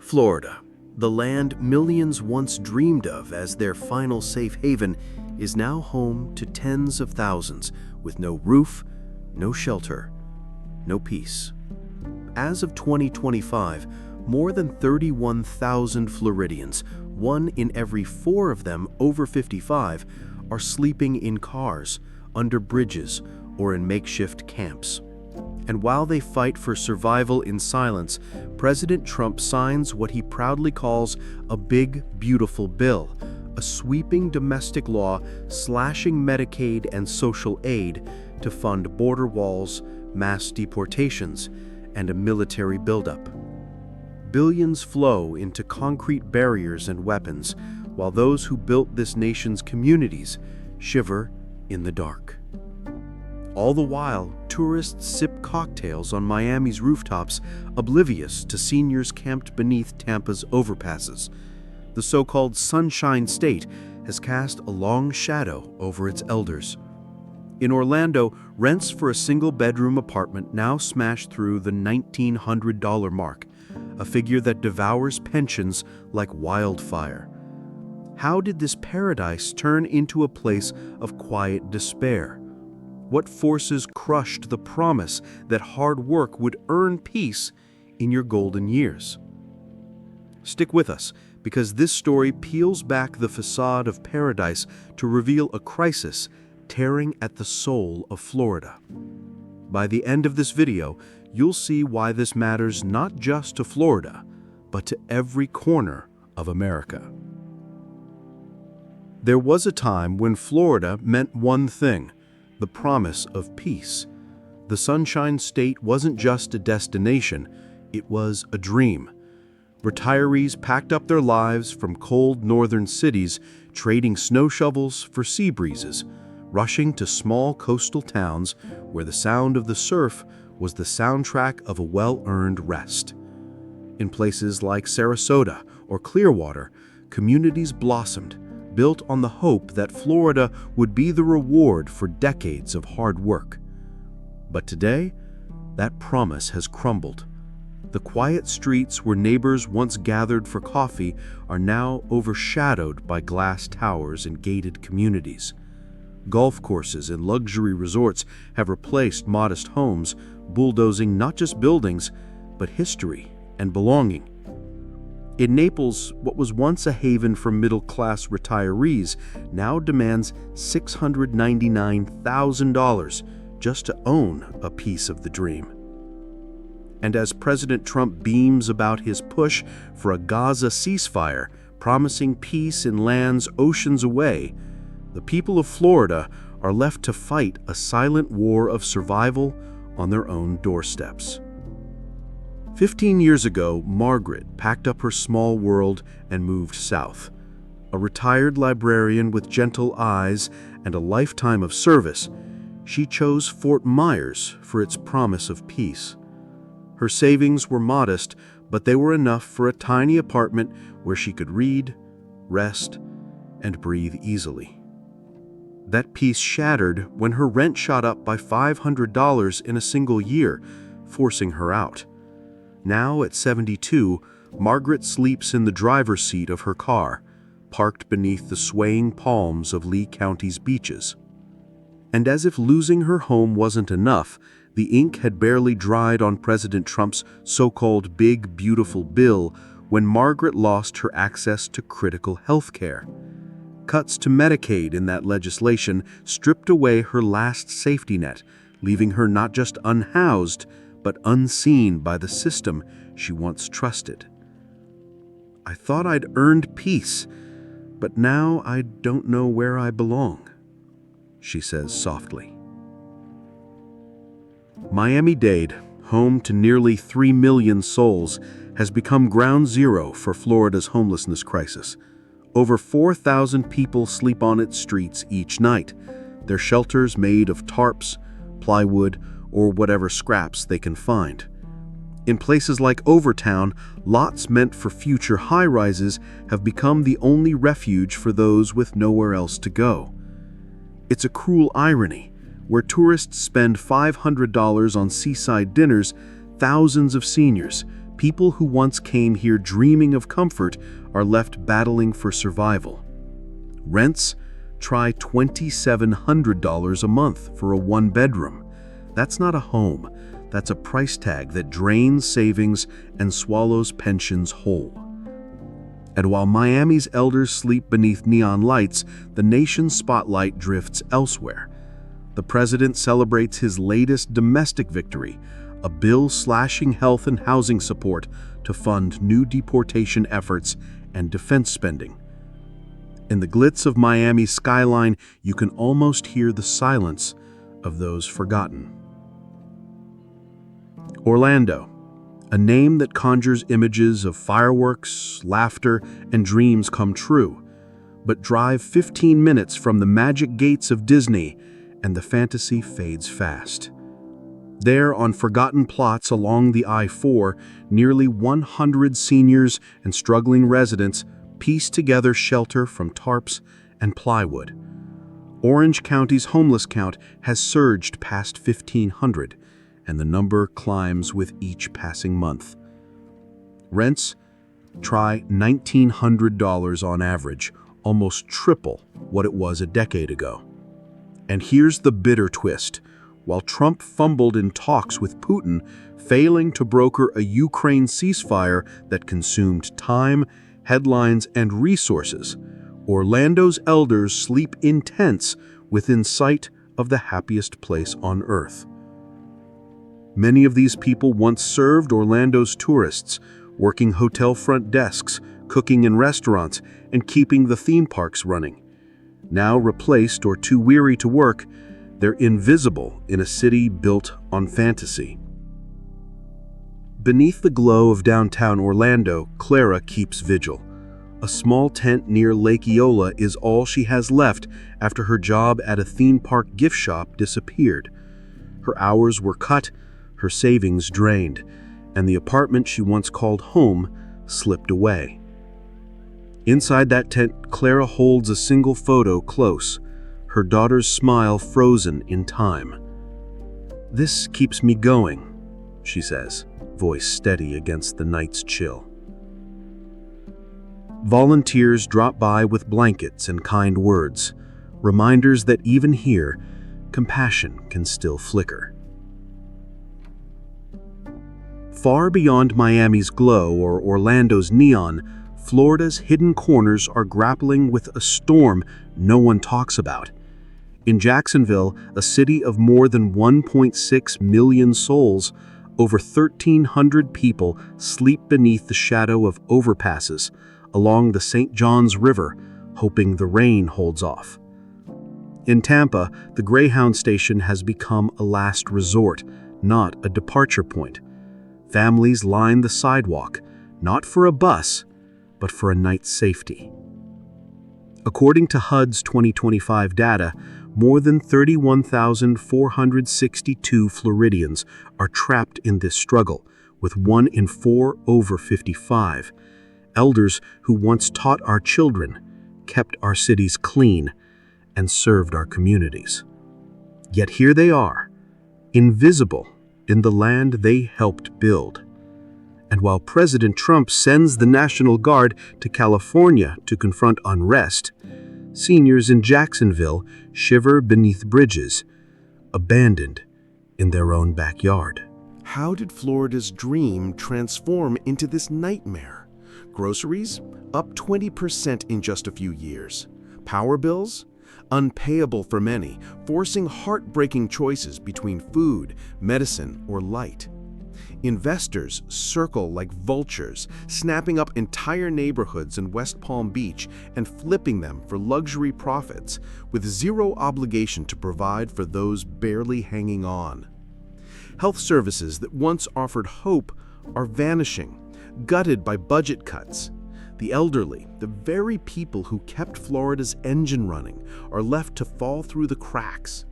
Florida, the land millions once dreamed of as their final safe haven, is now home to tens of thousands with no roof, no shelter, no peace. As of 2025, more than 31,000 Floridians, one in every four of them over 55, are sleeping in cars, under bridges, or in makeshift camps. And while they fight for survival in silence, President Trump signs what he proudly calls a big, beautiful bill, a sweeping domestic law slashing Medicaid and social aid to fund border walls, mass deportations, and a military buildup. Billions flow into concrete barriers and weapons, while those who built this nation's communities shiver in the dark. All the while, tourists sip cocktails on Miami's rooftops, oblivious to seniors camped beneath Tampa's overpasses. The so-called Sunshine State has cast a long shadow over its elders. In Orlando, rents for a single-bedroom apartment now smash through the $1,900 mark, a figure that devours pensions like wildfire. How did this paradise turn into a place of quiet despair? What forces crushed the promise that hard work would earn peace in your golden years? Stick with us, because this story peels back the facade of paradise to reveal a crisis tearing at the soul of Florida. By the end of this video, you'll see why this matters not just to Florida, but to every corner of America. There was a time when Florida meant one thing: the promise of peace. The Sunshine State wasn't just a destination, it was a dream. Retirees packed up their lives from cold northern cities, trading snow shovels for sea breezes, rushing to small coastal towns where the sound of the surf was the soundtrack of a well-earned rest. In places like Sarasota or Clearwater, communities blossomed, built on the hope that Florida would be the reward for decades of hard work. But today, that promise has crumbled. The quiet streets where neighbors once gathered for coffee are now overshadowed by glass towers and gated communities. Golf courses and luxury resorts have replaced modest homes, bulldozing not just buildings, but history and belonging. In Naples, what was once a haven for middle-class retirees now demands $699,000 just to own a piece of the dream. And as President Trump beams about his push for a Gaza ceasefire, promising peace in lands oceans away, the people of Florida are left to fight a silent war of survival on their own doorsteps. 15 years ago, Margaret packed up her small world and moved south. A retired librarian with gentle eyes and a lifetime of service, she chose Fort Myers for its promise of peace. Her savings were modest, but they were enough for a tiny apartment where she could read, rest, and breathe easily. That peace shattered when her rent shot up by $500 in a single year, forcing her out. Now, at 72, Margaret sleeps in the driver's seat of her car, parked beneath the swaying palms of Lee County's beaches. And as if losing her home wasn't enough, the ink had barely dried on President Trump's so-called big, beautiful bill when Margaret lost her access to critical health care. Cuts to Medicaid in that legislation stripped away her last safety net, leaving her not just unhoused, but unseen by the system she once trusted. "I thought I'd earned peace, but now I don't know where I belong," she says softly. Miami-Dade, home to nearly 3 million souls, has become ground zero for Florida's homelessness crisis. Over 4,000 people sleep on its streets each night, their shelters made of tarps, plywood, or whatever scraps they can find. In places like Overtown, lots meant for future high-rises have become the only refuge for those with nowhere else to go. It's a cruel irony. Where tourists spend $500 on seaside dinners, thousands of seniors, People who once came here dreaming of comfort are left battling for survival. Rents? Try $2,700 a month for a one-bedroom. That's not a home. That's a price tag that drains savings and swallows pensions whole. And while Miami's elders sleep beneath neon lights, the nation's spotlight drifts elsewhere. The president celebrates his latest domestic victory, a bill slashing health and housing support to fund new deportation efforts and defense spending. In the glitz of Miami's skyline, you can almost hear the silence of those forgotten. Orlando, a name that conjures images of fireworks, laughter, and dreams come true. But drive 15 minutes from the magic gates of Disney, and the fantasy fades fast. There, on forgotten plots along the I-4, nearly 100 seniors and struggling residents piece together shelter from tarps and plywood. Orange County's homeless count has surged past 1,500, and the number climbs with each passing month. Rents? Try $1,900 on average, almost triple what it was a decade ago. And here's the bitter twist. While Trump fumbled in talks with Putin, failing to broker a Ukraine ceasefire that consumed time, headlines, and resources, Orlando's elders sleep in tents within sight of the happiest place on earth. Many of these people once served Orlando's tourists, working hotel front desks, cooking in restaurants, and keeping the theme parks running. Now replaced or too weary to work, they're invisible in a city built on fantasy. Beneath the glow of downtown Orlando, Clara keeps vigil. A small tent near Lake Eola is all she has left after her job at a theme park gift shop disappeared. Her hours were cut, her savings drained, and the apartment she once called home slipped away. Inside that tent, Clara holds a single photo close, her daughter's smile frozen in time. "This keeps me going," she says, voice steady against the night's chill. Volunteers drop by with blankets and kind words, reminders that even here, compassion can still flicker. Far beyond Miami's glow or Orlando's neon, Florida's hidden corners are grappling with a storm no one talks about. In Jacksonville, a city of more than 1.6 million souls, over 1,300 people sleep beneath the shadow of overpasses along the St. Johns River, hoping the rain holds off. In Tampa, the Greyhound station has become a last resort, not a departure point. Families line the sidewalk, not for a bus, but for a night's safety. According to HUD's 2025 data, more than 31,462 Floridians are trapped in this struggle, with 1 in 4 over 55. Elders who once taught our children, kept our cities clean, and served our communities. Yet here they are, invisible in the land they helped build. And while President Trump sends the National Guard to California to confront unrest, seniors in Jacksonville shiver beneath bridges, abandoned in their own backyard. How did Florida's dream transform into this nightmare? Groceries? Up 20% in just a few years. Power bills? Unpayable for many, forcing heartbreaking choices between food, medicine, or light. Investors circle like vultures, snapping up entire neighborhoods in West Palm Beach and flipping them for luxury profits, with zero obligation to provide for those barely hanging on. Health services that once offered hope are vanishing, gutted by budget cuts. The elderly, the very people who kept Florida's engine running, are left to fall through the cracks.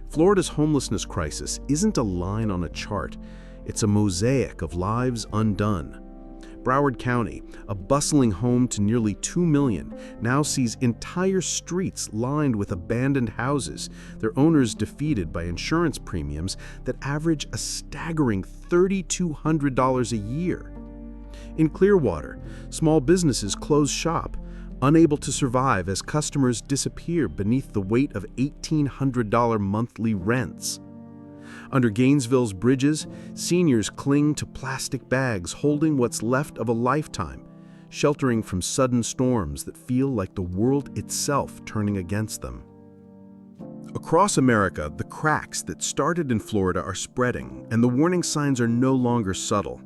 Florida's homelessness crisis isn't a line on a chart. It's a mosaic of lives undone. Broward County, a bustling home to nearly 2 million, now sees entire streets lined with abandoned houses, their owners defeated by insurance premiums that average a staggering $3,200 a year. In Clearwater, small businesses close shop, unable to survive as customers disappear beneath the weight of $1,800 monthly rents. Under Gainesville's bridges, seniors cling to plastic bags holding what's left of a lifetime, sheltering from sudden storms that feel like the world itself turning against them. Across America, the cracks that started in Florida are spreading, and the warning signs are no longer subtle.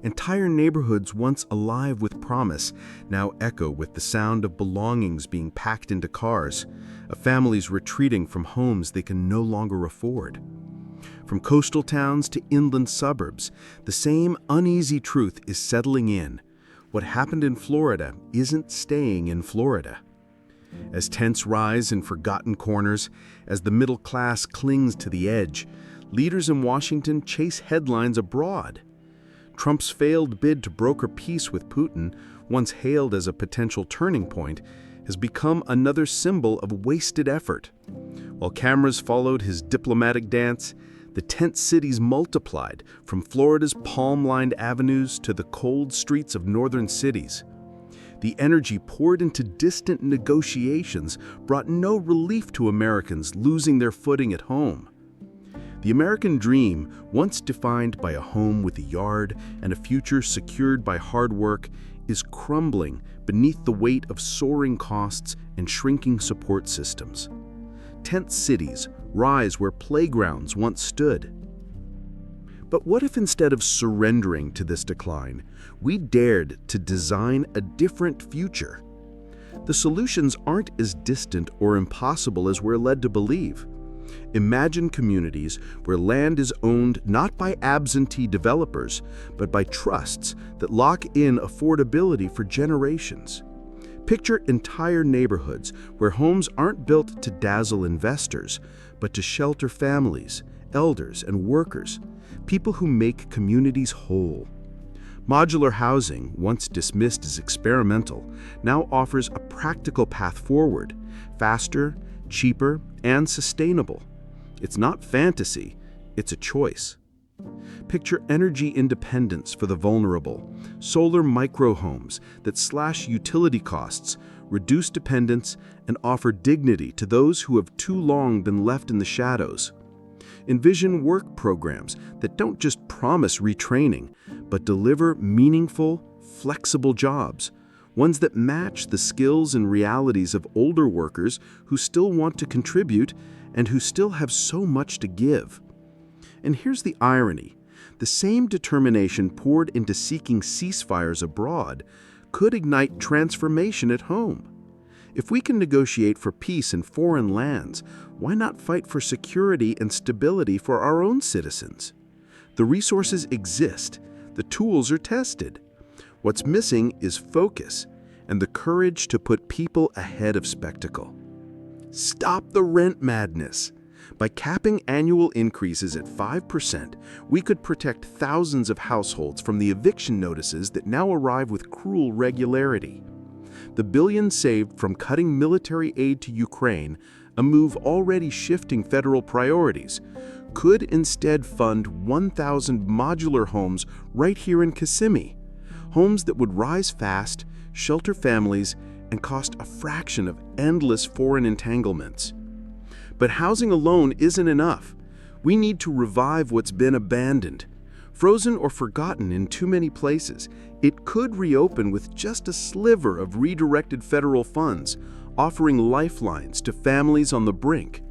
Entire neighborhoods once alive with promise now echo with the sound of belongings being packed into cars, of families retreating from homes they can no longer afford. From coastal towns to inland suburbs, the same uneasy truth is settling in. What happened in Florida isn't staying in Florida. As tents rise in forgotten corners, as the middle class clings to the edge, leaders in Washington chase headlines abroad. Trump's failed bid to broker peace with Putin, once hailed as a potential turning point, has become another symbol of wasted effort. While cameras followed his diplomatic dance, the tent cities multiplied from Florida's palm-lined avenues to the cold streets of northern cities. The energy poured into distant negotiations brought no relief to Americans losing their footing at home. The American dream, once defined by a home with a yard and a future secured by hard work, is crumbling beneath the weight of soaring costs and shrinking support systems. Tent cities rise where playgrounds once stood. But what if instead of surrendering to this decline, we dared to design a different future? The solutions aren't as distant or impossible as we're led to believe. Imagine communities where land is owned not by absentee developers, but by trusts that lock in affordability for generations. Picture entire neighborhoods where homes aren't built to dazzle investors, but to shelter families, elders, and workers, people who make communities whole. Modular housing, once dismissed as experimental, now offers a practical path forward, faster, cheaper, and sustainable. It's not fantasy, it's a choice. Picture energy independence for the vulnerable, solar microhomes that slash utility costs, reduce dependence, and offer dignity to those who have too long been left in the shadows. Envision work programs that don't just promise retraining, but deliver meaningful, flexible jobs, ones that match the skills and realities of older workers who still want to contribute and who still have so much to give. And here's the irony. The same determination poured into seeking ceasefires abroad could ignite transformation at home. If we can negotiate for peace in foreign lands, why not fight for security and stability for our own citizens? The resources exist, the tools are tested. What's missing is focus and the courage to put people ahead of spectacle. Stop the rent madness. By capping annual increases at 5%, we could protect thousands of households from the eviction notices that now arrive with cruel regularity. The billions saved from cutting military aid to Ukraine, a move already shifting federal priorities, could instead fund 1,000 modular homes right here in Kissimmee. Homes that would rise fast, shelter families, and cost a fraction of endless foreign entanglements. But housing alone isn't enough. We need to revive what's been abandoned. Frozen or forgotten in too many places, it could reopen with just a sliver of redirected federal funds, offering lifelines to families on the brink.